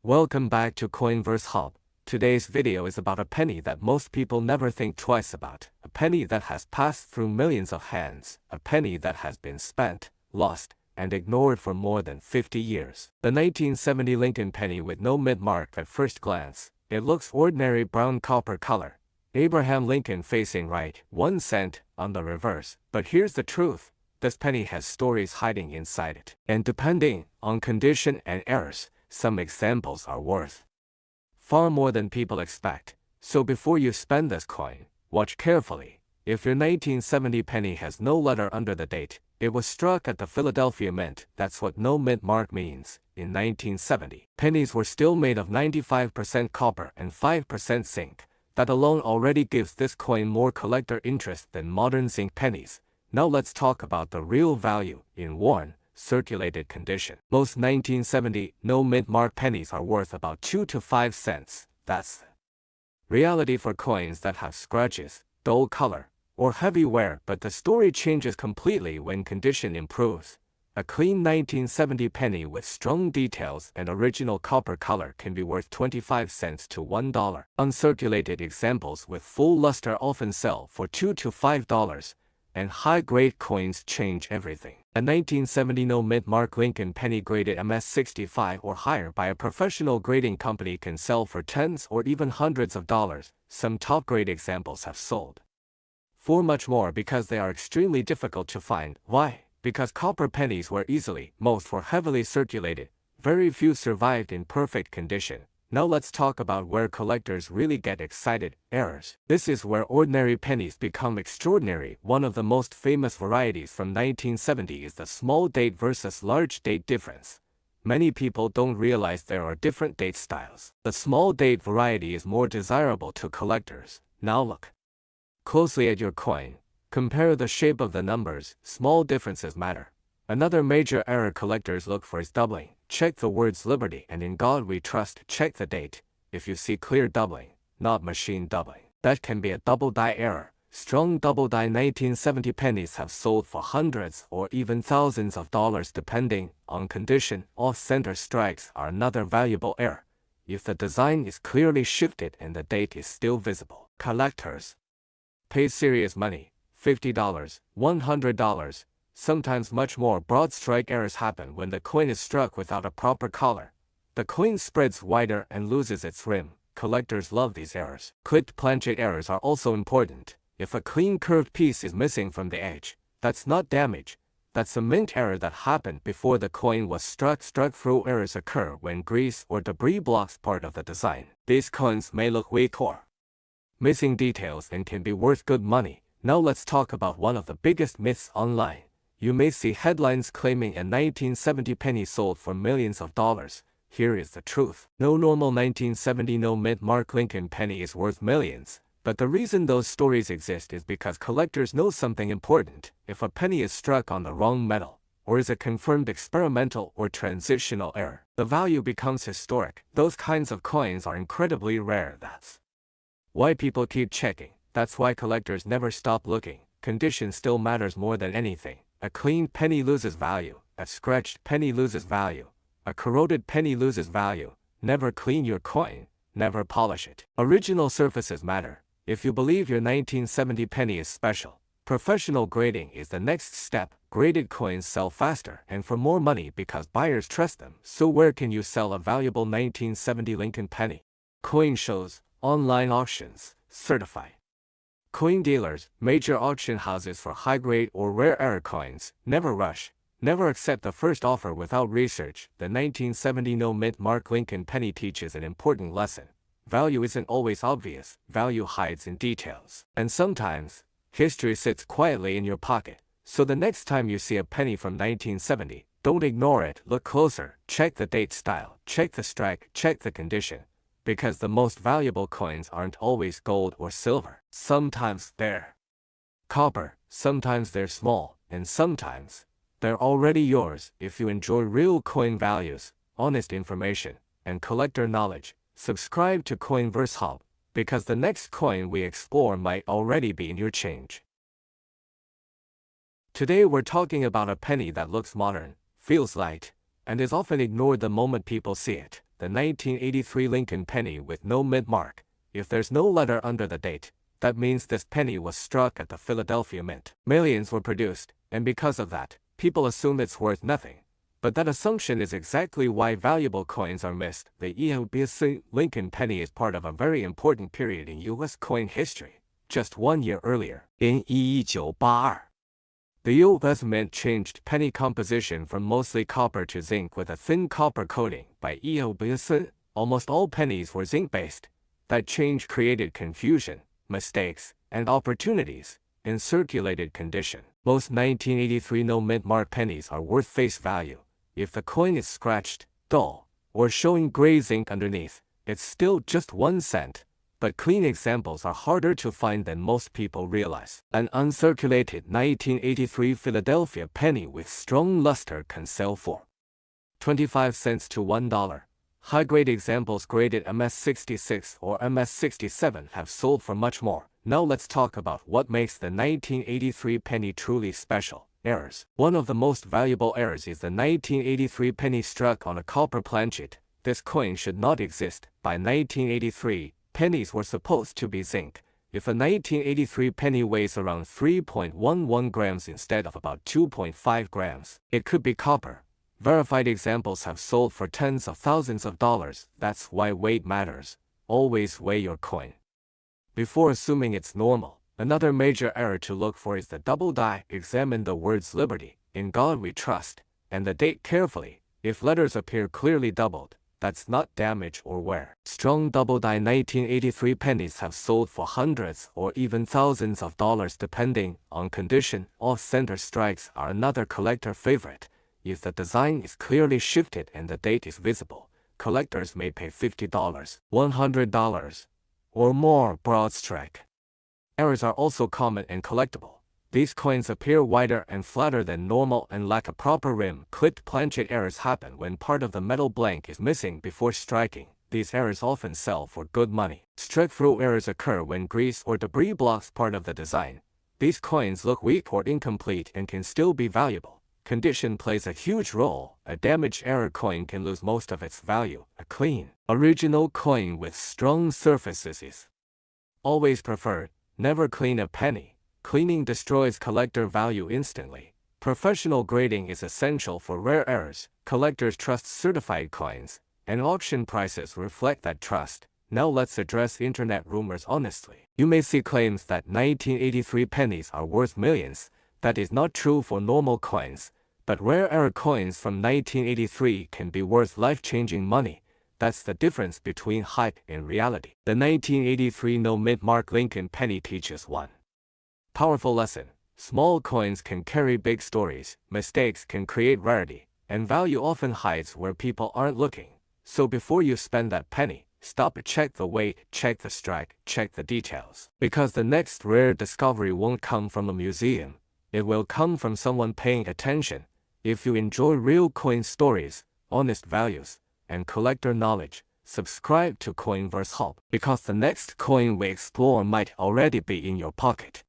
Welcome back to Coinverse Hub. Today's video is about a penny that most people never think twice about. A penny that has passed through millions of hands. A penny that has been spent, lost, and ignored for more than 50 years. The 1970 Lincoln penny with no mid-mark at first glance. It looks ordinary brown copper color. Abraham Lincoln facing right, 1 cent, on the reverse. But here's the truth. This penny has stories hiding inside it. And depending on condition and errors, some examples are worth far more than people expect. So before you spend this coin, watch carefully. If your 1970 penny has no letter under the date, it was struck at the Philadelphia Mint. That's what no mint mark means. In 1970, pennies were still made of 95% copper and 5% zinc. That alone already gives this coin more collector interest than modern zinc pennies. Now let's talk about the real value in worn, circulated condition. Most 1970 no mint mark pennies are worth about 2 to 5 cents. That's the reality for coins that have scratches, dull color, or heavy wear. But the story changes completely when condition improves. A clean 1970 penny with strong details and original copper color can be worth 25 cents to $1. Uncirculated examples with full luster often sell for $2 to $5. And high-grade coins change everything. A 1970 no mint mark Lincoln penny graded MS-65 or higher by a professional grading company can sell for tens or even hundreds of dollars. Some top-grade examples have sold for much more because they are extremely difficult to find. Why? Because copper pennies were most were heavily circulated. Very few survived in perfect condition. Now let's talk about where collectors really get excited. Errors. This is where ordinary pennies become extraordinary. One of the most famous varieties from 1970 is the small date versus large date difference. Many people don't realize there are different date styles. The small date variety is more desirable to collectors. Now look closely at your coin. Compare the shape of the numbers. Small differences matter. Another major error collectors look for is doubling. Check the words Liberty and In God We Trust. Check the date. If you see clear doubling, not machine doubling, that can be a double die error. Strong double die 1970 pennies have sold for hundreds or even thousands of dollars depending on condition. Off-center strikes are another valuable error. If the design is clearly shifted and the date is still visible, collectors pay serious money. $50, $100, sometimes much more. Broad strike errors happen when the coin is struck without a proper collar. The coin spreads wider and loses its rim. Collectors love these errors. Clipped planchet errors are also important. If a clean curved piece is missing from the edge, that's not damage. That's a mint error that happened before the coin was struck. Struck-through errors occur when grease or debris blocks part of the design. These coins may look weak or missing details and can be worth good money. Now let's talk about one of the biggest myths online. You may see headlines claiming a 1970 penny sold for millions of dollars. Here is the truth. No normal 1970 no mint mark Lincoln penny is worth millions. But the reason those stories exist is because collectors know something important. If a penny is struck on the wrong metal, or is a confirmed experimental or transitional error, the value becomes historic. Those kinds of coins are incredibly rare. That's why people keep checking. That's why collectors never stop looking. Condition still matters more than anything. A clean penny loses value. A scratched penny loses value. A corroded penny loses value. Never clean your coin. Never polish it. Original surfaces matter. If you believe your 1970 penny is special, professional grading is the next step. Graded coins sell faster and for more money because buyers trust them. So where can you sell a valuable 1970 Lincoln penny? Coin shows, online auctions, certified coin dealers, major auction houses for high-grade or rare error coins. Never rush. Never accept the first offer without research. The 1970 no mint mark Lincoln penny teaches an important lesson. Value isn't always obvious. Value hides in details. And sometimes, history sits quietly in your pocket. So the next time you see a penny from 1970, don't ignore it. Look closer. Check the date style. Check the strike. Check the condition. Because the most valuable coins aren't always gold or silver. Sometimes they're copper, sometimes they're small, and sometimes they're already yours. If you enjoy real coin values, honest information, and collector knowledge, subscribe to Coinverse Hub, because the next coin we explore might already be in your change. Today we're talking about a penny that looks modern, feels light, and is often ignored the moment people see it. the 1983 Lincoln penny with no mid-mark. If there's no letter under the date, that means this penny was struck at the Philadelphia Mint. Millions were produced, and because of that, people assume it's worth nothing. But that assumption is exactly why valuable coins are missed. The ELBC Lincoln penny is part of a very important period in U.S. coin history. Just 1 year earlier, in 1982, the U.S. Mint changed penny composition from mostly copper to zinc with a thin copper coating. By ELBC, almost all pennies were zinc-based. That change created confusion, mistakes, and opportunities in circulated condition. Most 1983 no-mint-mark pennies are worth face value. If the coin is scratched, dull, or showing gray zinc underneath, it's still just 1 cent. But clean examples are harder to find than most people realize. An uncirculated 1983 Philadelphia penny with strong luster can sell for 25 cents to $1. High-grade examples graded MS66 or MS67 have sold for much more. Now let's talk about what makes the 1983 penny truly special. Errors. One of the most valuable errors is the 1983 penny struck on a copper planchet. This coin should not exist. By 1983, pennies were supposed to be zinc. If a 1983 penny weighs around 3.11 grams instead of about 2.5 grams, it could be copper. Verified examples have sold for tens of thousands of dollars. That's why weight matters. Always weigh your coin before assuming it's normal. Another major error to look for is the double die. Examine the words "Liberty," "In God We Trust," and the date carefully. If letters appear clearly doubled, that's not damage or wear. Strong double die 1983 pennies have sold for hundreds or even thousands of dollars depending on condition. Off-center strikes are another collector favorite. If the design is clearly shifted and the date is visible, collectors may pay $50, $100, or more. Broad strike errors are also common and collectible. These coins appear wider and flatter than normal and lack a proper rim. Clipped planchet errors happen when part of the metal blank is missing before striking. These errors often sell for good money. Strike-through errors occur when grease or debris blocks part of the design. These coins look weak or incomplete and can still be valuable. Condition plays a huge role. A damaged error coin can lose most of its value. A clean, original coin with strong surfaces is always preferred. Never clean a penny. Cleaning destroys collector value instantly. Professional grading is essential for rare errors. Collectors trust certified coins, and auction prices reflect that trust. Now let's address internet rumors honestly. You may see claims that 1983 pennies are worth millions. That is not true for normal coins, but rare error coins from 1983 can be worth life-changing money. That's the difference between hype and reality. The 1983 no-mid-mark Lincoln penny teaches one powerful lesson. Small coins can carry big stories. Mistakes can create rarity, and value often hides where people aren't looking. So before you spend that penny, stop and check the weight, check the strike, check the details. Because the next rare discovery won't come from a museum. It will come from someone paying attention. If you enjoy real coin stories, honest values, and collector knowledge, subscribe to Coinverse Hub, because the next coin we explore might already be in your pocket.